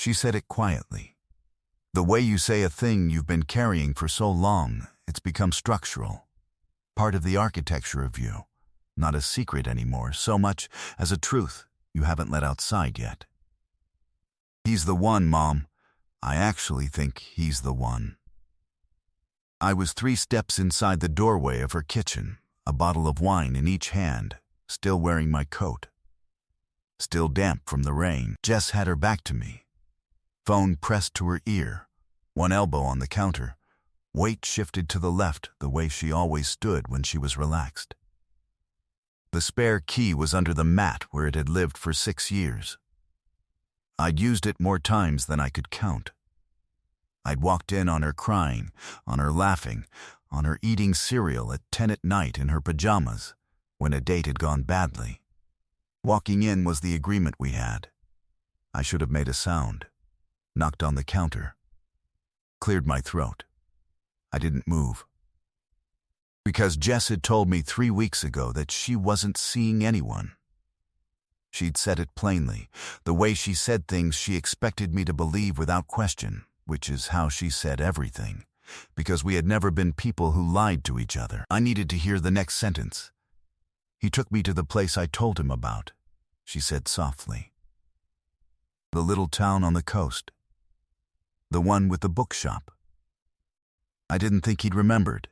She said it quietly. The way you say a thing you've been carrying for so long, it's become structural. Part of the architecture of you. Not a secret anymore, so much as a truth you haven't let outside yet. He's the one, Mom. I actually think he's the one. I was 3 steps inside the doorway of her kitchen, a bottle of wine in each hand, still wearing my coat. Still damp from the rain. Jess had her back to me. Phone pressed to her ear, one elbow on the counter, weight shifted to the left the way she always stood when she was relaxed. The spare key was under the mat where it had lived for 6 years. I'd used it more times than I could count. I'd walked in on her crying, on her laughing, on her eating cereal at 10 at night in her pajamas when a date had gone badly. Walking in was the agreement we had. I should have made a sound, knocked on the counter, cleared my throat. I didn't move. Because Jess had told me 3 weeks ago that she wasn't seeing anyone. She'd said it plainly, the way she said things she expected me to believe without question, which is how she said everything, because we had never been people who lied to each other. I needed to hear the next sentence. He took me to the place I told him about, she said softly. The little town on the coast. The one with the bookshop. I didn't think he'd remembered.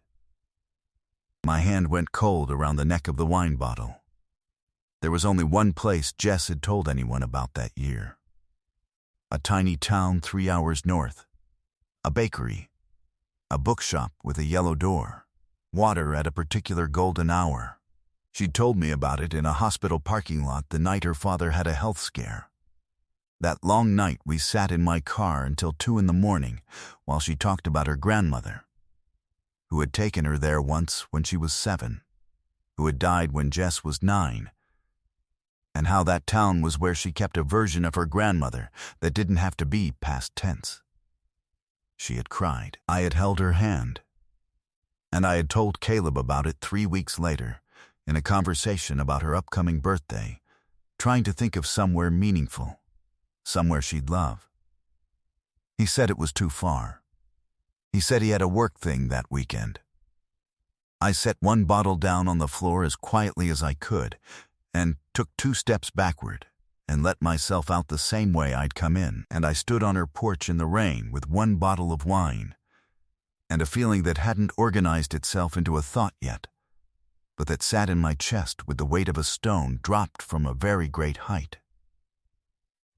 My hand went cold around the neck of the wine bottle. There was only one place Jess had told anyone about that year. A tiny town 3 hours north. A bakery. A bookshop with a yellow door. Water at a particular golden hour. She'd told me about it in a hospital parking lot the night her father had a health scare. That long night we sat in my car until 2 in the morning while she talked about her grandmother, who had taken her there once when she was 7, who had died when Jess was 9, and how that town was where she kept a version of her grandmother that didn't have to be past tense. She had cried. I had held her hand. And I had told Caleb about it 3 weeks later, in a conversation about her upcoming birthday, trying to think of somewhere meaningful, somewhere she'd love. He said it was too far. He said he had a work thing that weekend. I set one bottle down on the floor as quietly as I could, and took 2 steps backward and let myself out the same way I'd come in, and I stood on her porch in the rain with 1 bottle of wine and a feeling that hadn't organized itself into a thought yet, but that sat in my chest with the weight of a stone dropped from a very great height.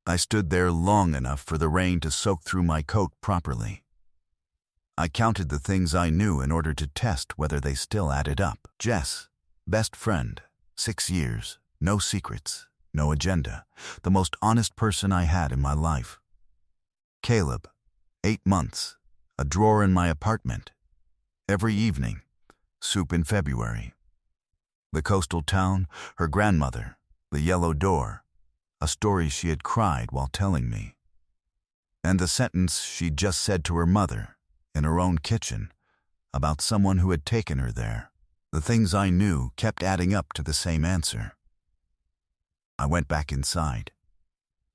I stood there long enough for the rain to soak through my coat properly. I counted the things I knew in order to test whether they still added up. Jess, best friend, 6 years, no secrets, no agenda, the most honest person I had in my life. Caleb, 8 months, a drawer in my apartment. Every evening, soup in February. The coastal town, her grandmother, the yellow door, a story she had cried while telling me. And the sentence she'd just said to her mother, in her own kitchen, about someone who had taken her there. The things I knew kept adding up to the same answer. I went back inside.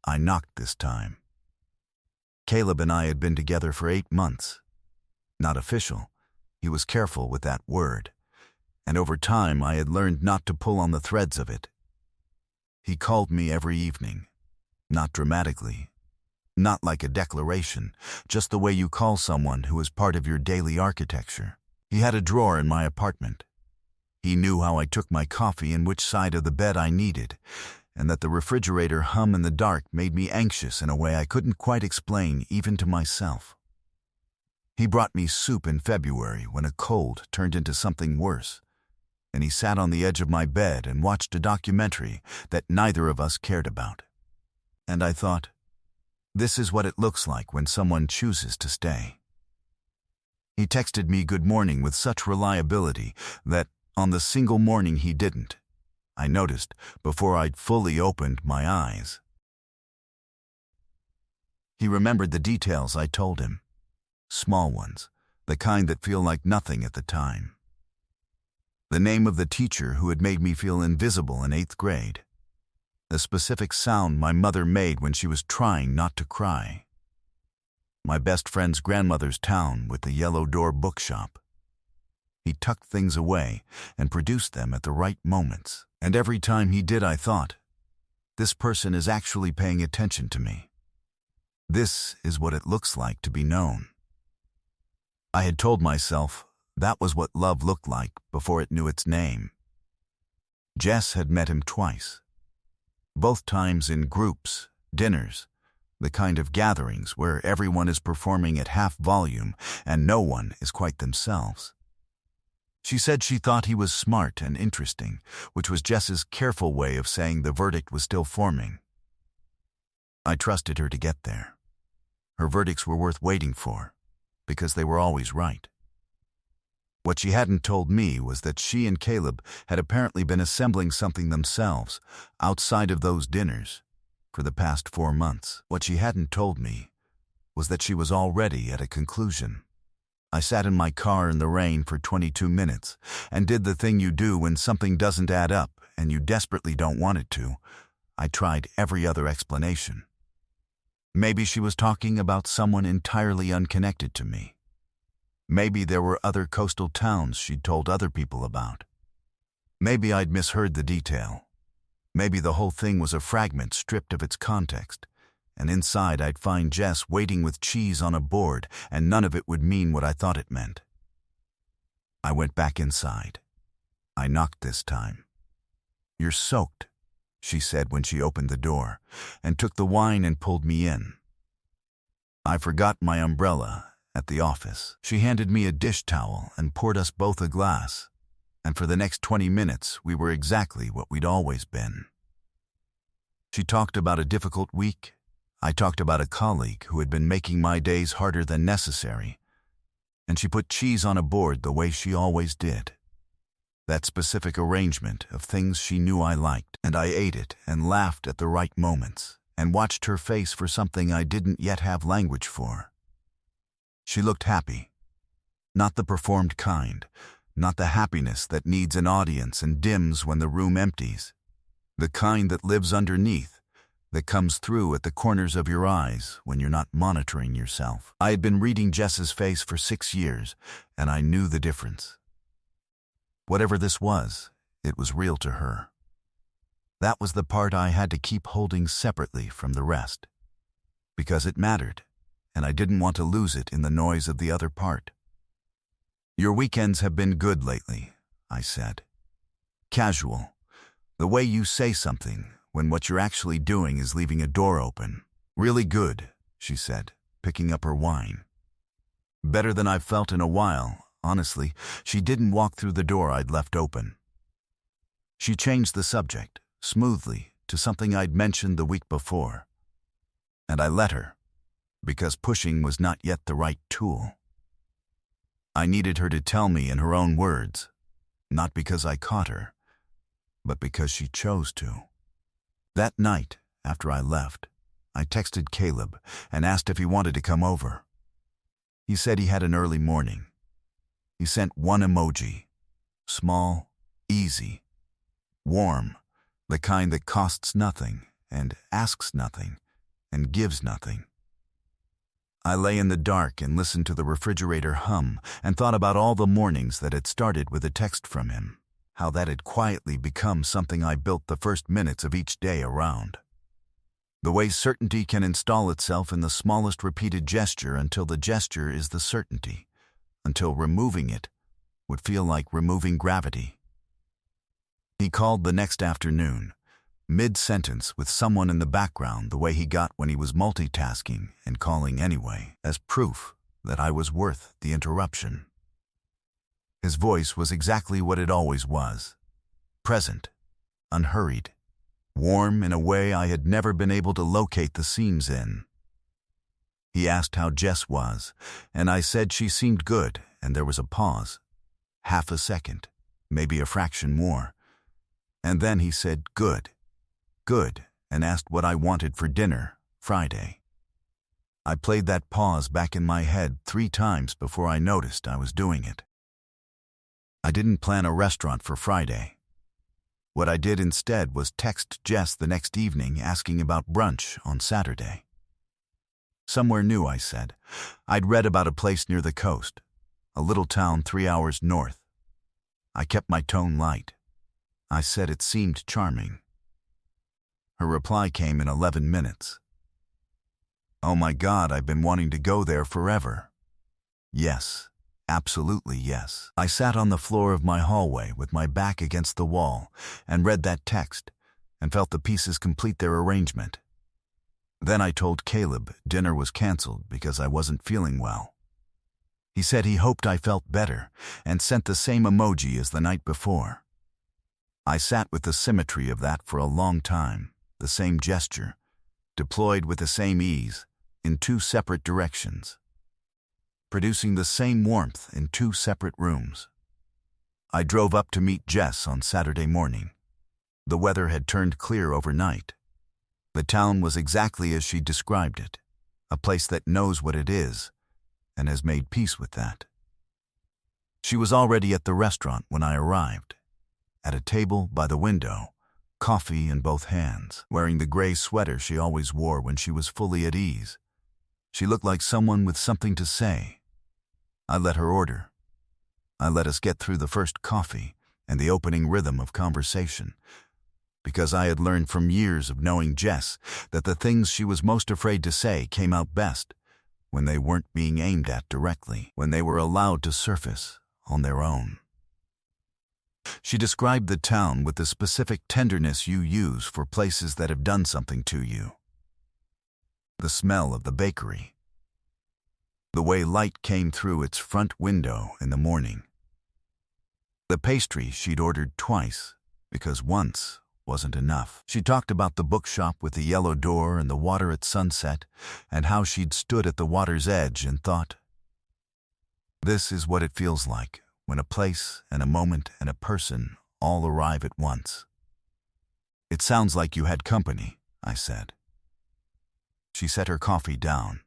I knocked this time. Caleb and I had been together for 8 months. Not official. He was careful with that word. And over time I had learned not to pull on the threads of it. He called me every evening. Not dramatically. Not like a declaration, just the way you call someone who is part of your daily architecture. He had a drawer in my apartment. He knew how I took my coffee and which side of the bed I needed, and that the refrigerator hum in the dark made me anxious in a way I couldn't quite explain even to myself. He brought me soup in February when a cold turned into something worse, and he sat on the edge of my bed and watched a documentary that neither of us cared about. And I thought, this is what it looks like when someone chooses to stay. He texted me good morning with such reliability that, on the single morning he didn't, I noticed before I'd fully opened my eyes. He remembered the details I told him. Small ones, the kind that feel like nothing at the time. The name of the teacher who had made me feel invisible in 8th grade. The specific sound my mother made when she was trying not to cry. my best friend's grandmother's town with the yellow door bookshop. He tucked things away and produced them at the right moments. And every time he did, I thought, this person is actually paying attention to me. This is what it looks like to be known. I had told myself that was what love looked like before it knew its name. Jess had met him twice. Both times in groups, dinners, the kind of gatherings where everyone is performing at half volume and no one is quite themselves. She said she thought he was smart and interesting, which was Jess's careful way of saying the verdict was still forming. I trusted her to get there. Her verdicts were worth waiting for, because they were always right. What she hadn't told me was that she and Caleb had apparently been assembling something themselves, outside of those dinners, for the past 4 months. What she hadn't told me was that she was already at a conclusion. I sat in my car in the rain for 22 minutes and did the thing you do when something doesn't add up and you desperately don't want it to. I tried every other explanation. Maybe she was talking about someone entirely unconnected to me. Maybe there were other coastal towns she'd told other people about. Maybe I'd misheard the detail. Maybe the whole thing was a fragment stripped of its context, and inside I'd find Jess waiting with cheese on a board, and none of it would mean what I thought it meant. I went back inside. I knocked this time. "You're soaked," she said when she opened the door, and took the wine and pulled me in. I forgot my umbrella at the office. She handed me a dish towel and poured us both a glass, and for the next 20 minutes we were exactly what we'd always been. She talked about a difficult week. I talked about a colleague who had been making my days harder than necessary, and she put cheese on a board the way she always did. That specific arrangement of things she knew I liked, and I ate it and laughed at the right moments and watched her face for something I didn't yet have language for. She looked happy. Not the performed kind, not the happiness that needs an audience and dims when the room empties. The kind that lives underneath, that comes through at the corners of your eyes when you're not monitoring yourself. I had been reading Jess's face for 6 years, and I knew the difference. Whatever this was, it was real to her. That was the part I had to keep holding separately from the rest, because it mattered, and I didn't want to lose it in the noise of the other part. "Your weekends have been good lately," I said. "Casual. The way you say something when what you're actually doing is leaving a door open. Really good," she said, picking up her wine. "Better than I've felt in a while, honestly." She didn't walk through the door I'd left open. She changed the subject, smoothly, to something I'd mentioned the week before. And I let her, because pushing was not yet the right tool. I needed her to tell me in her own words, not because I caught her, but because she chose to. That night, after I left, I texted Caleb and asked if he wanted to come over. He said he had an early morning. He sent one emoji, small, easy, warm, the kind that costs nothing and asks nothing and gives nothing. I lay in the dark and listened to the refrigerator hum and thought about all the mornings that had started with a text from him, how that had quietly become something I built the first minutes of each day around. The way certainty can install itself in the smallest repeated gesture until the gesture is the certainty, until removing it would feel like removing gravity. He called the next afternoon, mid-sentence with someone in the background the way he got when he was multitasking and calling anyway, as proof that I was worth the interruption. His voice was exactly what it always was, present, unhurried, warm in a way I had never been able to locate the seams in. He asked how Jess was, and I said she seemed good, and there was a pause, half a second, maybe a fraction more. And then he said, good, and asked what I wanted for dinner, Friday. I played that pause back in my head 3 times before I noticed I was doing it. I didn't plan a restaurant for Friday. What I did instead was text Jess the next evening asking about brunch on Saturday. Somewhere new, I said. I'd read about a place near the coast, a little town 3 hours north. I kept my tone light. I said it seemed charming. Her reply came in 11 minutes. Oh my God, I've been wanting to go there forever. Yes, absolutely yes. I sat on the floor of my hallway with my back against the wall and read that text and felt the pieces complete their arrangement. Then I told Caleb dinner was canceled because I wasn't feeling well. He said he hoped I felt better and sent the same emoji as the night before. I sat with the symmetry of that for a long time, the same gesture, deployed with the same ease, in 2 separate directions, producing the same warmth in 2 separate rooms. I drove up to meet Jess on Saturday morning. The weather had turned clear overnight. The town was exactly as she described it, a place that knows what it is and has made peace with that. She was already at the restaurant when I arrived, at a table by the window, coffee in both hands, wearing the gray sweater she always wore when she was fully at ease. She looked like someone with something to say. I let her order. I let us get through the first coffee and the opening rhythm of conversation, because I had learned from years of knowing Jess that the things she was most afraid to say came out best when they weren't being aimed at directly, when they were allowed to surface on their own. She described the town with the specific tenderness you use for places that have done something to you. The smell of the bakery. The way light came through its front window in the morning. The pastry she'd ordered twice, because once wasn't enough. She talked about the bookshop with the yellow door and the water at sunset, and how she'd stood at the water's edge and thought, this is what it feels like when a place and a moment and a person all arrive at once. It sounds like you had company, I said. She set her coffee down.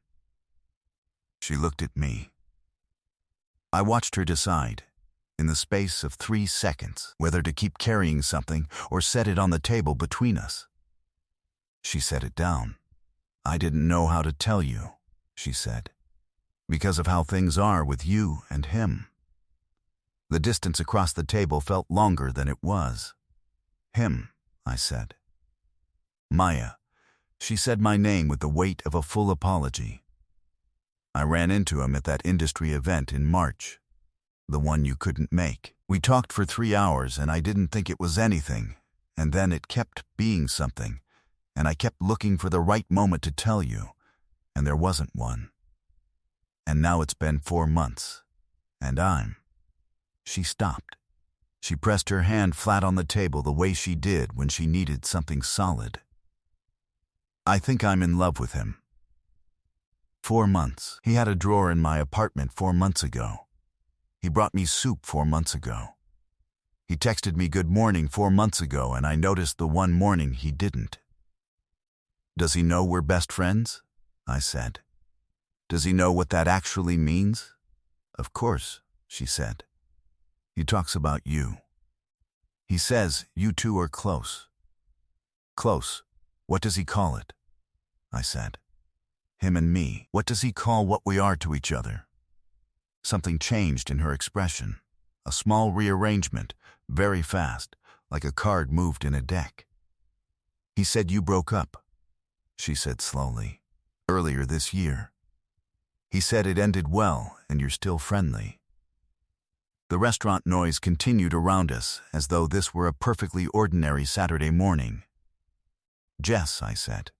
She looked at me. I watched her decide, in the space of 3 seconds, whether to keep carrying something or set it on the table between us. She set it down. I didn't know how to tell you, she said, because of how things are with you and him. The distance across the table felt longer than it was. Him, I said. Maya. She said my name with the weight of a full apology. I ran into him at that industry event in March, the one you couldn't make. We talked for 3 hours and I didn't think it was anything, and then it kept being something, and I kept looking for the right moment to tell you, and there wasn't one. And now it's been 4 months, and She stopped. She pressed her hand flat on the table the way she did when she needed something solid. I think I'm in love with him. 4 months. He had a drawer in my apartment 4 months ago. He brought me soup 4 months ago. He texted me good morning 4 months ago, and I noticed the one morning he didn't. Does he know we're best friends? I said. Does he know what that actually means? Of course, she said. He talks about you. He says you two are close. Close. What does he call it? I said. Him and me. What does he call what we are to each other? Something changed in her expression. A small rearrangement, very fast, like a card moved in a deck. He said you broke up, she said slowly, earlier this year. He said it ended well and you're still friendly. The restaurant noise continued around us as though this were a perfectly ordinary Saturday morning. Jess, I said.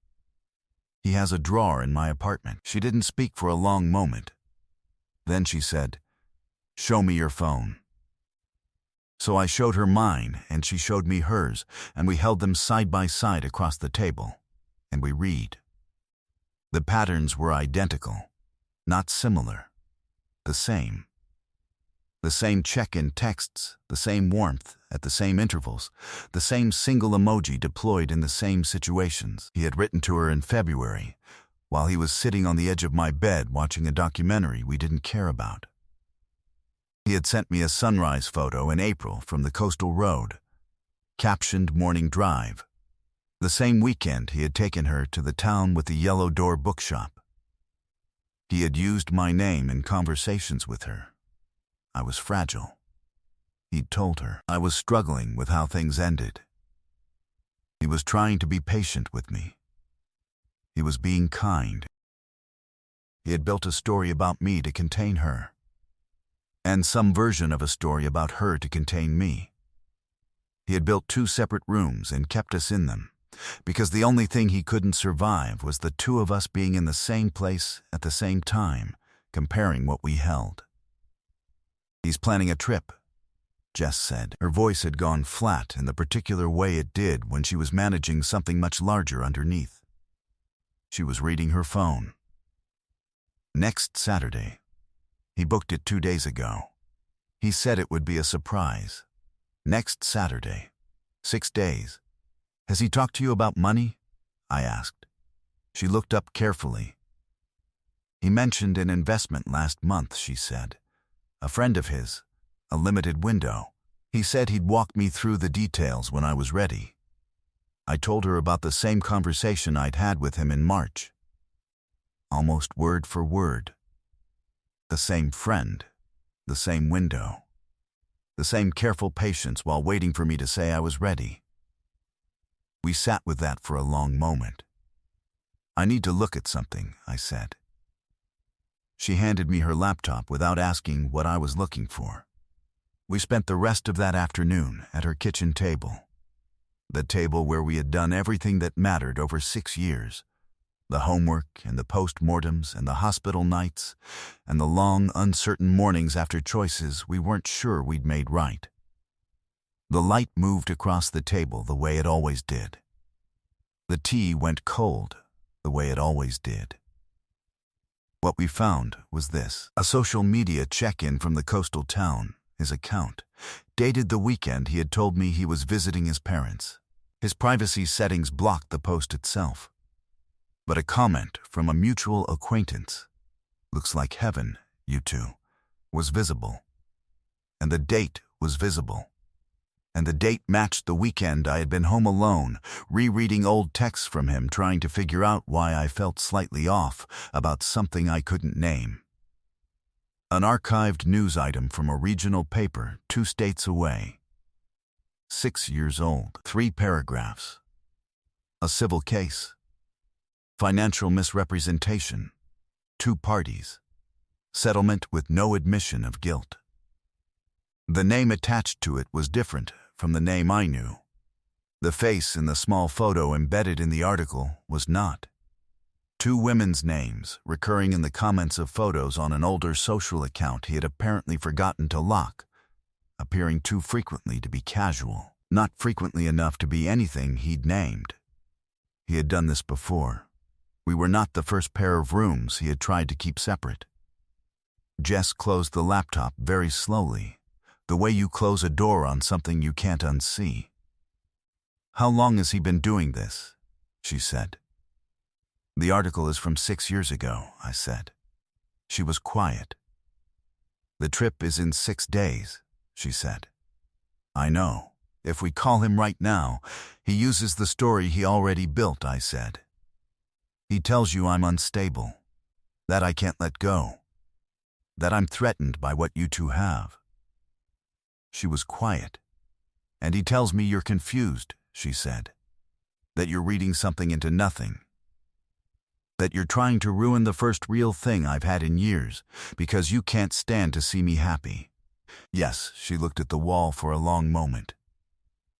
He has a drawer in my apartment. She didn't speak for a long moment. Then she said, show me your phone. So I showed her mine and she showed me hers, and we held them side by side across the table, and we read. The patterns were identical, not similar, the same. The same check-in texts, the same warmth at the same intervals, the same single emoji deployed in the same situations. He had written to her in February, while he was sitting on the edge of my bed watching a documentary we didn't care about. He had sent me a sunrise photo in April from the coastal road, captioned Morning Drive. The same weekend he had taken her to the town with the yellow door bookshop. He had used my name in conversations with her. I was fragile. He'd told her I was struggling with how things ended. He was trying to be patient with me. He was being kind. He had built a story about me to contain her, and some version of a story about her to contain me. He had built 2 separate rooms and kept us in them, because the only thing he couldn't survive was the 2 of us being in the same place at the same time, comparing what we held. "He's planning a trip," Jess said. Her voice had gone flat in the particular way it did when she was managing something much larger underneath. She was reading her phone. "Next Saturday. He booked it 2 days ago. He said it would be a surprise. Next Saturday. 6 days. Has he talked to you about money?" I asked. She looked up carefully. "He mentioned an investment last month," she said. "A friend of his. A limited window. He said he'd walk me through the details when I was ready." I told her about the same conversation I'd had with him in March. Almost word for word. The same friend. The same window. The same careful patience while waiting for me to say I was ready. We sat with that for a long moment. "I need to look at something," I said. She handed me her laptop without asking what I was looking for. We spent the rest of that afternoon at her kitchen table. The table where we had done everything that mattered over 6 years. The homework and the post-mortems and the hospital nights and the long, uncertain mornings after choices we weren't sure we'd made right. The light moved across the table the way it always did. The tea went cold the way it always did. What we found was this: a social media check-in from the coastal town, his account, dated the weekend he had told me he was visiting his parents. His privacy settings blocked the post itself. But a comment from a mutual acquaintance, "Looks like heaven, you two," was visible. And the date was visible. And the date matched the weekend I had been home alone, rereading old texts from him, trying to figure out why I felt slightly off about something I couldn't name. An archived news item from a regional paper 2 states away. 6 years old. 3 paragraphs. A civil case. Financial misrepresentation. 2 parties. Settlement with no admission of guilt. The name attached to it was different from the name I knew. The face in the small photo embedded in the article was not. 2 women's names recurring in the comments of photos on an older social account he had apparently forgotten to lock, appearing too frequently to be casual, not frequently enough to be anything he'd named. He had done this before. We were not the first pair of rooms he had tried to keep separate. Jess closed the laptop very slowly, the way you close a door on something you can't unsee. "How long has he been doing this?" she said. "The article is from 6 years ago," I said. She was quiet. "The trip is in 6 days," she said. "I know. If we call him right now, he uses the story he already built," I said. "He tells you I'm unstable, that I can't let go, that I'm threatened by what you 2 have." She was quiet. "And he tells me you're confused," she said, "that you're reading something into nothing, that you're trying to ruin the first real thing I've had in years because you can't stand to see me happy." "Yes," she looked at the wall for a long moment.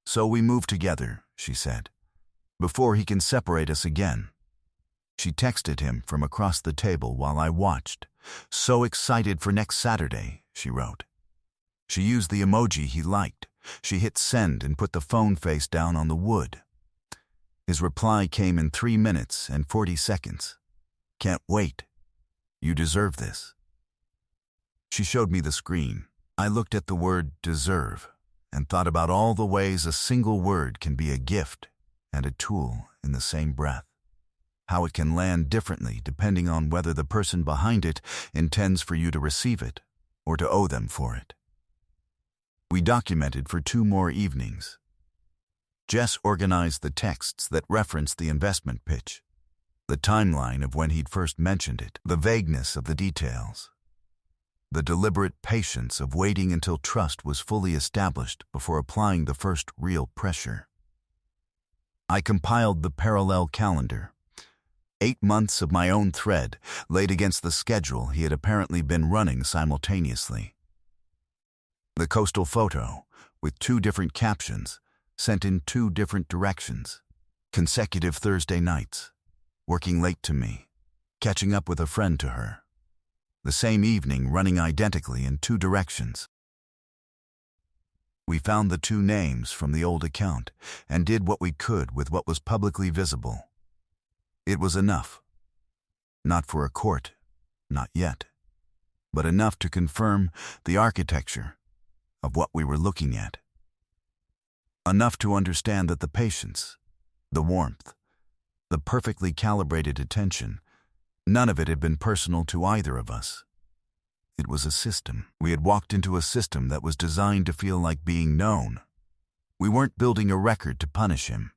"So we move together," she said, "before he can separate us again." She texted him from across the table while I watched. "So excited for next Saturday," she wrote. She used the emoji he liked. She hit send and put the phone face down on the wood. His reply came in 3 minutes and 40 seconds. "Can't wait. You deserve this." She showed me the screen. I looked at the word deserve and thought about all the ways a single word can be a gift and a tool in the same breath. How it can land differently depending on whether the person behind it intends for you to receive it or to owe them for it. We documented for 2 more evenings. Jess organized the texts that referenced the investment pitch. The timeline of when he'd first mentioned it, the vagueness of the details, the deliberate patience of waiting until trust was fully established before applying the first real pressure. I compiled the parallel calendar. 8 months of my own thread laid against the schedule he had apparently been running simultaneously. The coastal photo, with 2 different captions, sent in 2 different directions. Consecutive Thursday nights, working late to me, catching up with a friend to her. The same evening running identically in 2 directions. We found the 2 names from the old account and did what we could with what was publicly visible. It was enough. Not for a court, not yet, but enough to confirm the architecture of what we were looking at. Enough to understand that the patience, the warmth, the perfectly calibrated attention, none of it had been personal to either of us. It was a system. We had walked into a system that was designed to feel like being known. We weren't building a record to punish him.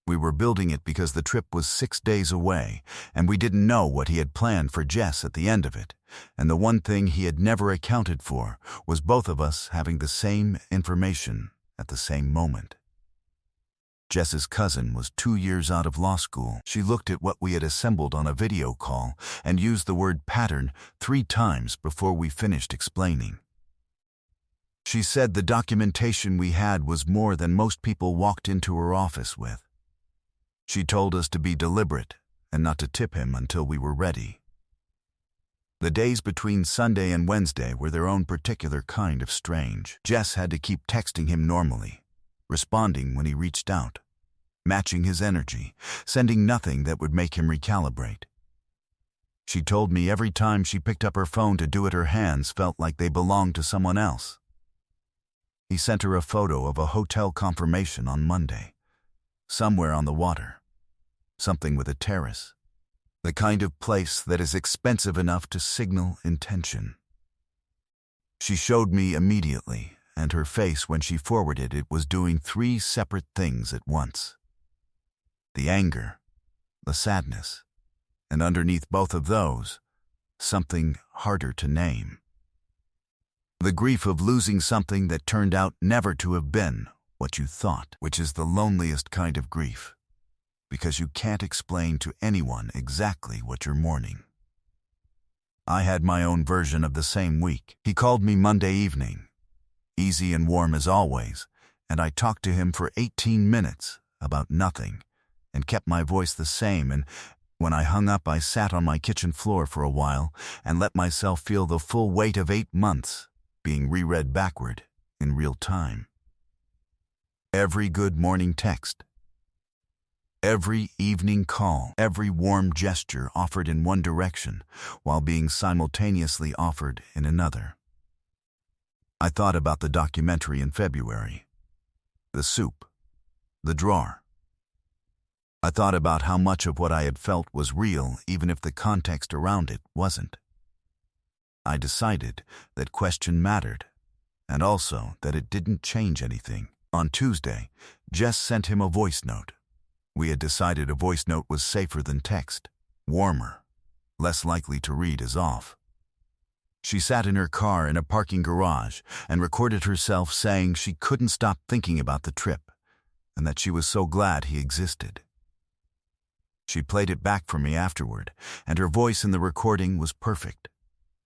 We were building it because the trip was 6 days away, and we didn't know what he had planned for Jess at the end of it, and the one thing he had never accounted for was both of us having the same information at the same moment. Jess's cousin was 2 years out of law school. She looked at what we had assembled on a video call and used the word pattern 3 times before we finished explaining. She said the documentation we had was more than most people walked into her office with. She told us to be deliberate and not to tip him until we were ready. The days between Sunday and Wednesday were their own particular kind of strange. Jess had to keep texting him normally, responding when he reached out, matching his energy, sending nothing that would make him recalibrate. She told me every time she picked up her phone to do it, her hands felt like they belonged to someone else. He sent her a photo of a hotel confirmation on Monday, somewhere on the water, something with a terrace, the kind of place that is expensive enough to signal intention. She showed me immediately, and her face when she forwarded it was doing 3 separate things at once. The anger, the sadness, and underneath both of those, something harder to name. The grief of losing something that turned out never to have been what you thought, which is the loneliest kind of grief, because you can't explain to anyone exactly what you're mourning. I had my own version of the same week. He called me Monday evening, easy and warm as always, and I talked to him for 18 minutes about nothing and kept my voice the same, and when I hung up I sat on my kitchen floor for a while and let myself feel the full weight of 8 months being reread backward in real time. Every good morning text, every evening call, every warm gesture offered in one direction while being simultaneously offered in another. I thought about the documentary in February, the soup, the drawer. I thought about how much of what I had felt was real, even if the context around it wasn't. I decided that question mattered, and also that it didn't change anything. On Tuesday, Jess sent him a voice note. We had decided a voice note was safer than text, warmer, less likely to read as off. She sat in her car in a parking garage and recorded herself saying she couldn't stop thinking about the trip and that she was so glad he existed. She played it back for me afterward, and her voice in the recording was perfect,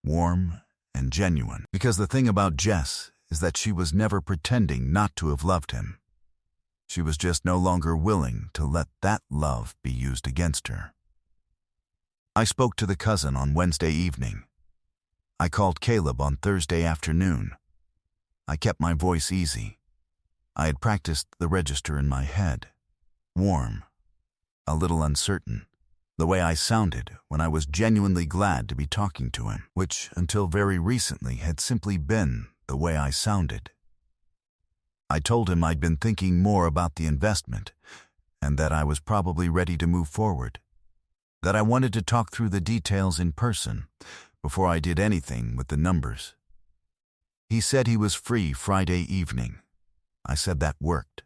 warm and genuine. Because the thing about Jess is that she was never pretending not to have loved him. She was just no longer willing to let that love be used against her. I spoke to the cousin on Wednesday evening. I called Caleb on Thursday afternoon. I kept my voice easy. I had practiced the register in my head. Warm, a little uncertain, the way I sounded when I was genuinely glad to be talking to him, which until very recently had simply been the way I sounded. I told him I'd been thinking more about the investment and that I was probably ready to move forward, that I wanted to talk through the details in person before I did anything with the numbers. He said he was free Friday evening. I said that worked.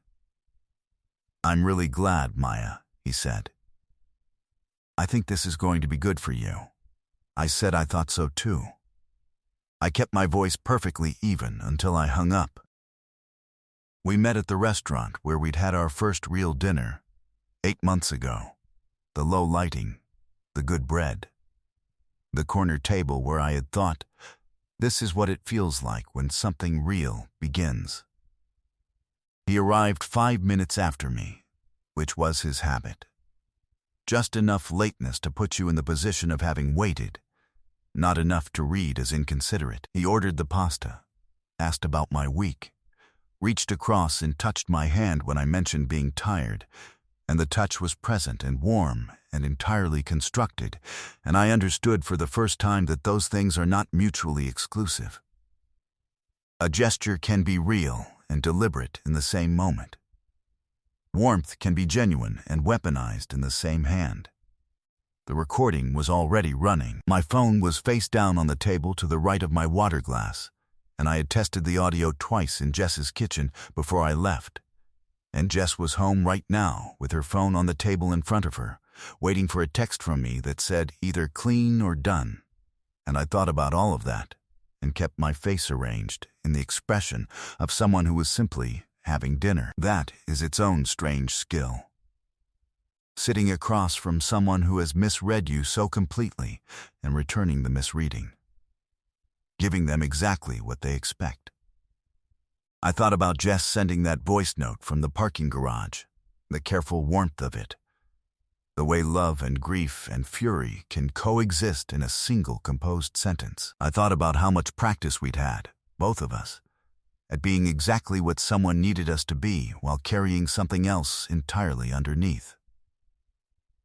"I'm really glad, Maya," he said. I think this is going to be good for you. I said I thought so too. I kept my voice perfectly even until I hung up. We met at the restaurant where we'd had our first real dinner 8 months ago. The low lighting, the good bread, the corner table where I had thought, this is what it feels like when something real begins. He arrived 5 minutes after me, which was his habit. Just enough lateness to put you in the position of having waited, not enough to read as inconsiderate. He ordered the pasta, asked about my week, reached across and touched my hand when I mentioned being tired, and the touch was present and warm and entirely constructed, and I understood for the first time that those things are not mutually exclusive. A gesture can be real and deliberate in the same moment. Warmth can be genuine and weaponized in the same hand. The recording was already running. My phone was face down on the table to the right of my water glass, and I had tested the audio twice in Jess's kitchen before I left. And Jess was home right now with her phone on the table in front of her, waiting for a text from me that said either clean or done. And I thought about all of that and kept my face arranged in the expression of someone who was simply having dinner. That is its own strange skill. Sitting across from someone who has misread you so completely and returning the misreading. Giving them exactly what they expect. I thought about Jess sending that voice note from the parking garage, the careful warmth of it, the way love and grief and fury can coexist in a single composed sentence. I thought about how much practice we'd had, both of us, at being exactly what someone needed us to be while carrying something else entirely underneath.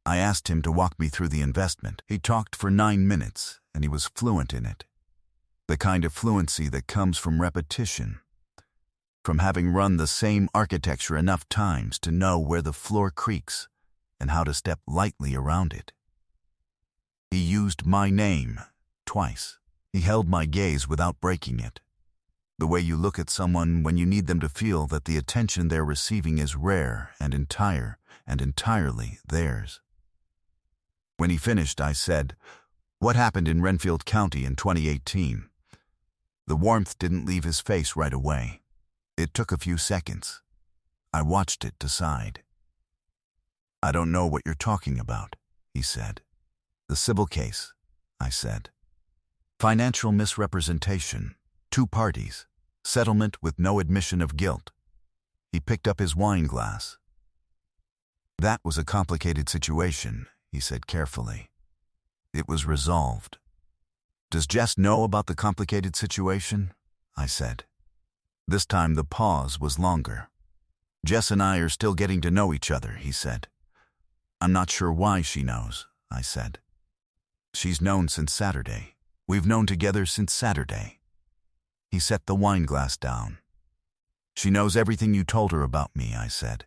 I asked him to walk me through the investment. He talked for 9 minutes, and he was fluent in it. The kind of fluency that comes from repetition, from having run the same architecture enough times to know where the floor creaks and how to step lightly around it. He used my name twice. He held my gaze without breaking it. The way you look at someone when you need them to feel that the attention they're receiving is rare and entire and entirely theirs. When he finished, I said, "What happened in Renfield County in 2018? The warmth didn't leave his face right away. It took a few seconds. I watched it decide. "I don't know what you're talking about," he said. "The civil case," I said. "Financial misrepresentation, 2 parties, settlement with no admission of guilt." He picked up his wine glass. "That was a complicated situation," he said carefully. "It was resolved." "Does Jess know about the complicated situation?" I said. This time the pause was longer. "Jess and I are still getting to know each other," he said. "I'm not sure why she knows," I said. "She's known since Saturday. We've known together since Saturday." He set the wine glass down. "She knows everything you told her about me," I said,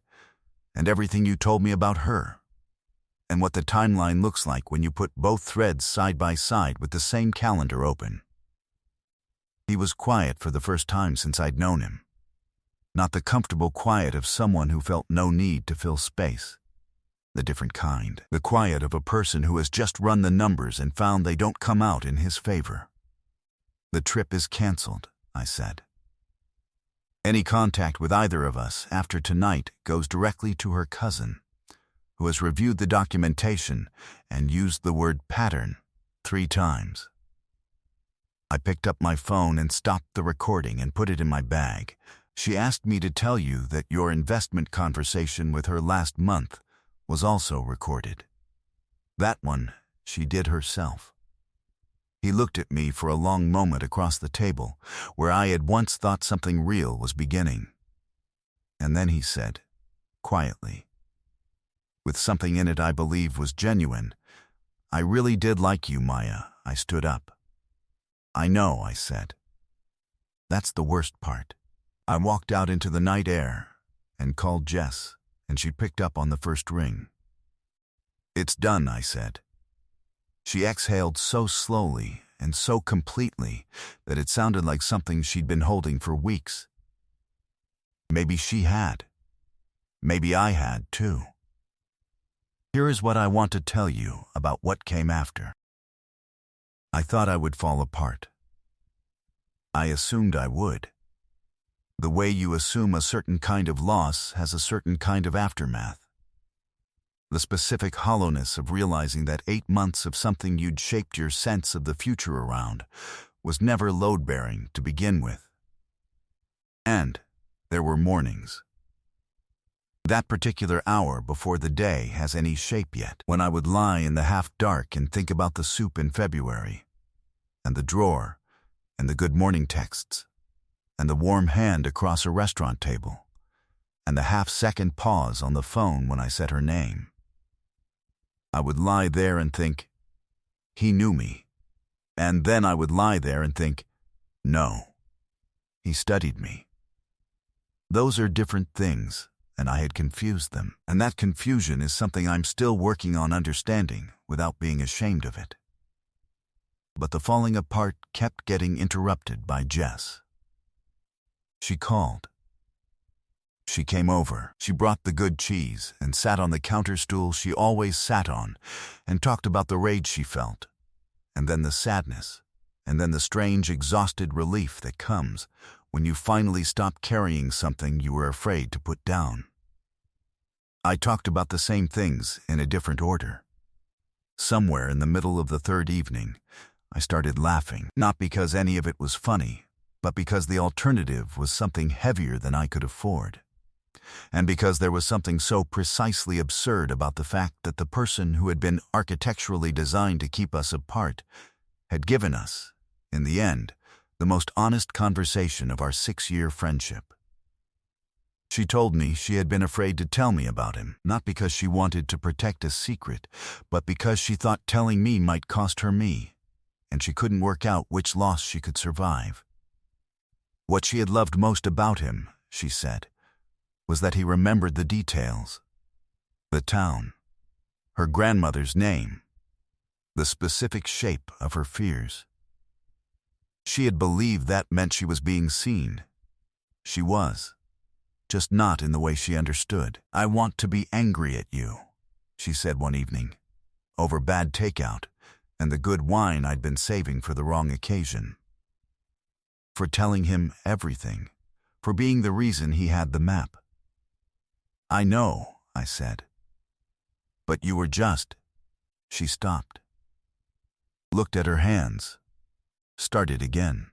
"and everything you told me about her, and what the timeline looks like when you put both threads side by side with the same calendar open." He was quiet for the first time since I'd known him. Not the comfortable quiet of someone who felt no need to fill space. The different kind. The quiet of a person who has just run the numbers and found they don't come out in his favor. "The trip is canceled," I said. "Any contact with either of us after tonight goes directly to her cousin, who has reviewed the documentation and used the word pattern 3 times. I picked up my phone and stopped the recording and put it in my bag. "She asked me to tell you that your investment conversation with her last month was also recorded. That one she did herself." He looked at me for a long moment across the table, where I had once thought something real was beginning. And then he said, quietly, with something in it I believe was genuine, "I really did like you, Maya." I stood up. "I know," I said. "That's the worst part." I walked out into the night air and called Jess, and she picked up on the first ring. "It's done," I said. She exhaled so slowly and so completely that it sounded like something she'd been holding for weeks. Maybe she had. Maybe I had, too. Here is what I want to tell you about what came after. I thought I would fall apart. I assumed I would. The way you assume a certain kind of loss has a certain kind of aftermath. The specific hollowness of realizing that 8 months of something you'd shaped your sense of the future around was never load-bearing to begin with. And there were mornings. That particular hour before the day has any shape yet, when I would lie in the half-dark and think about the soup in February, and the drawer, and the good morning texts, and the warm hand across a restaurant table, and the half-second pause on the phone when I said her name. I would lie there and think, he knew me. And then I would lie there and think, no, he studied me. Those are different things, and I had confused them. And that confusion is something I'm still working on understanding without being ashamed of it. But the falling apart kept getting interrupted by Jess. She called. She came over. She brought the good cheese and sat on the counter stool she always sat on and talked about the rage she felt, and then the sadness, and then the strange exhausted relief that comes when you finally stop carrying something you were afraid to put down. I talked about the same things in a different order. Somewhere in the middle of the third evening, I started laughing, not because any of it was funny, but because the alternative was something heavier than I could afford. And because there was something so precisely absurd about the fact that the person who had been architecturally designed to keep us apart had given us, in the end, the most honest conversation of our 6-year friendship. She told me she had been afraid to tell me about him, not because she wanted to protect a secret, but because she thought telling me might cost her me, and she couldn't work out which loss she could survive. What she had loved most about him, she said, was that he remembered the details. The town, her grandmother's name, the specific shape of her fears. She had believed that meant she was being seen. She was, just not in the way she understood. I want to be angry at you, she said one evening, over bad takeout and the good wine I'd been saving for the wrong occasion. For telling him everything, for being the reason he had the map. I know, I said. But you were just. She stopped. Looked at her hands. Started again.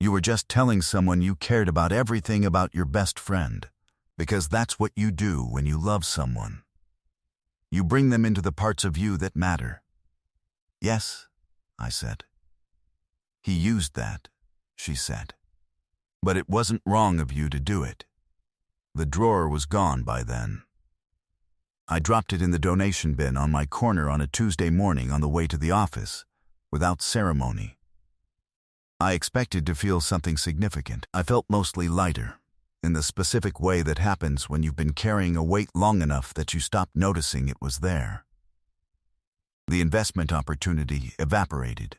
You were just telling someone you cared about everything about your best friend, because that's what you do when you love someone. You bring them into the parts of you that matter. Yes, I said. He used that, she said. But it wasn't wrong of you to do it. The drawer was gone by then. I dropped it in the donation bin on my corner on a Tuesday morning on the way to the office, without ceremony. I expected to feel something significant. I felt mostly lighter, in the specific way that happens when you've been carrying a weight long enough that you stop noticing it was there. The investment opportunity evaporated.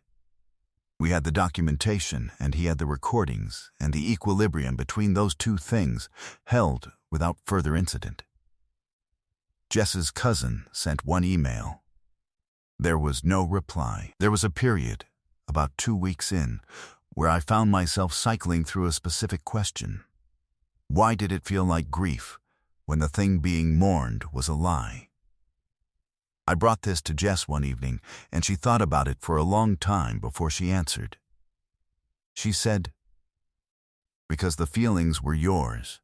We had the documentation, and he had the recordings, and the equilibrium between those two things held without further incident. Jess's cousin sent one email. There was no reply. There was a period, about 2 weeks in, where I found myself cycling through a specific question. Why did it feel like grief when the thing being mourned was a lie? I brought this to Jess one evening, and she thought about it for a long time before she answered. She said, because the feelings were yours.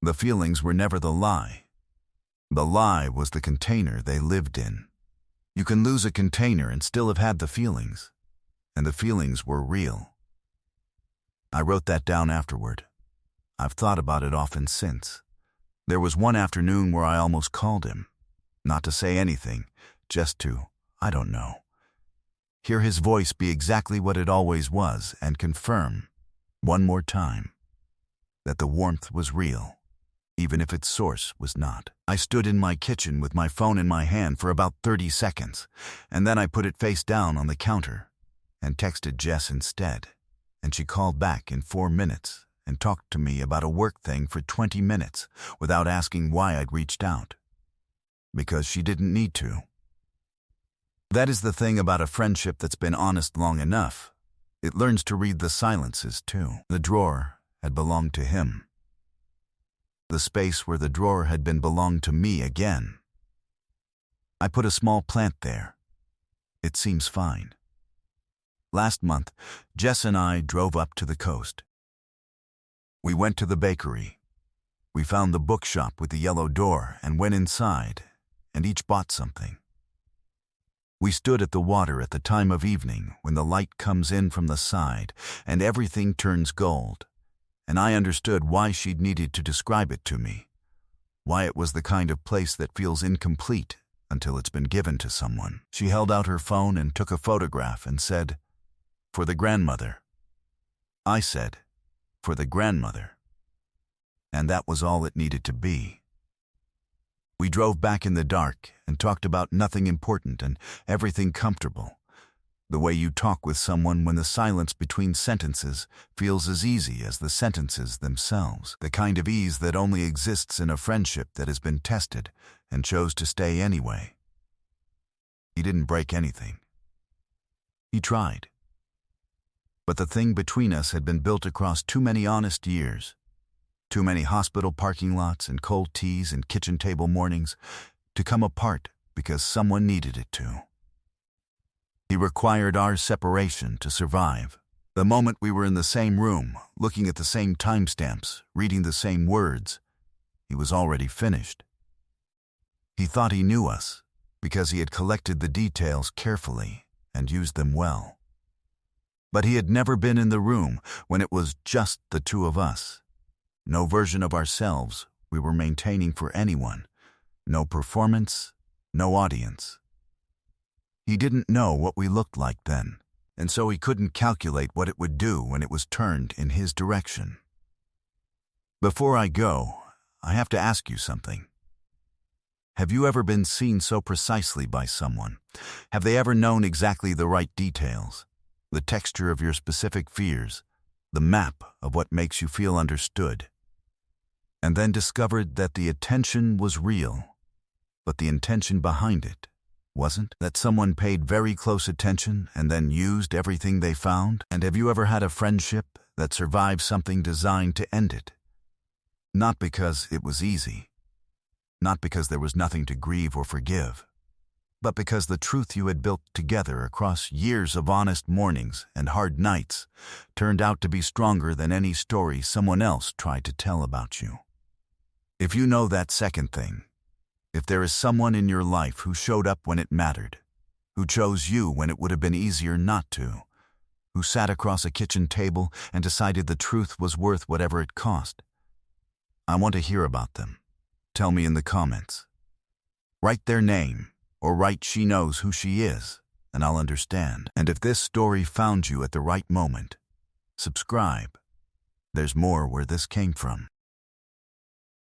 The feelings were never the lie. The lie was the container they lived in. You can lose a container and still have had the feelings, and the feelings were real. I wrote that down afterward. I've thought about it often since. There was one afternoon where I almost called him. Not to say anything, just to, I don't know, hear his voice be exactly what it always was and confirm, one more time, that the warmth was real, even if its source was not. I stood in my kitchen with my phone in my hand for about 30 seconds, and then I put it face down on the counter and texted Jess instead, and she called back in 4 minutes and talked to me about a work thing for 20 minutes without asking why I'd reached out. because she didn't need to. That is the thing about a friendship that's been honest long enough. It learns to read the silences, too. The drawer had belonged to him. The space where the drawer had been belonged to me again. I put a small plant there. It seems fine. Last month, Jess and I drove up to the coast. We went to the bakery. We found the bookshop with the yellow door and went inside, and each bought something. We stood at the water at the time of evening when the light comes in from the side and everything turns gold, and I understood why she'd needed to describe it to me, why it was the kind of place that feels incomplete until it's been given to someone. She held out her phone and took a photograph and said, "For the grandmother." I said, "For the grandmother." And that was all it needed to be. We drove back in the dark and talked about nothing important and everything comfortable. The way you talk with someone when the silence between sentences feels as easy as the sentences themselves. The kind of ease that only exists in a friendship that has been tested and chose to stay anyway. He didn't break anything. He tried. But the thing between us had been built across too many honest years. Too many hospital parking lots and cold teas and kitchen table mornings to come apart because someone needed it to. He required our separation to survive. The moment we were in the same room, looking at the same timestamps, reading the same words, he was already finished. He thought he knew us because he had collected the details carefully and used them well. But he had never been in the room when it was just the two of us. No version of ourselves we were maintaining for anyone. No performance, no audience. He didn't know what we looked like then, and so he couldn't calculate what it would do when it was turned in his direction. Before I go, I have to ask you something. Have you ever been seen so precisely by someone? Have they ever known exactly the right details, the texture of your specific fears, the map of what makes you feel understood? And then discovered that the attention was real, but the intention behind it wasn't? That someone paid very close attention and then used everything they found? And have you ever had a friendship that survived something designed to end it? Not because it was easy, not because there was nothing to grieve or forgive, but because the truth you had built together across years of honest mornings and hard nights turned out to be stronger than any story someone else tried to tell about you. If you know that second thing, if there is someone in your life who showed up when it mattered, who chose you when it would have been easier not to, who sat across a kitchen table and decided the truth was worth whatever it cost, I want to hear about them. Tell me in the comments. Write their name, or write "she knows who she is," and I'll understand. And if this story found you at the right moment, subscribe. There's more where this came from.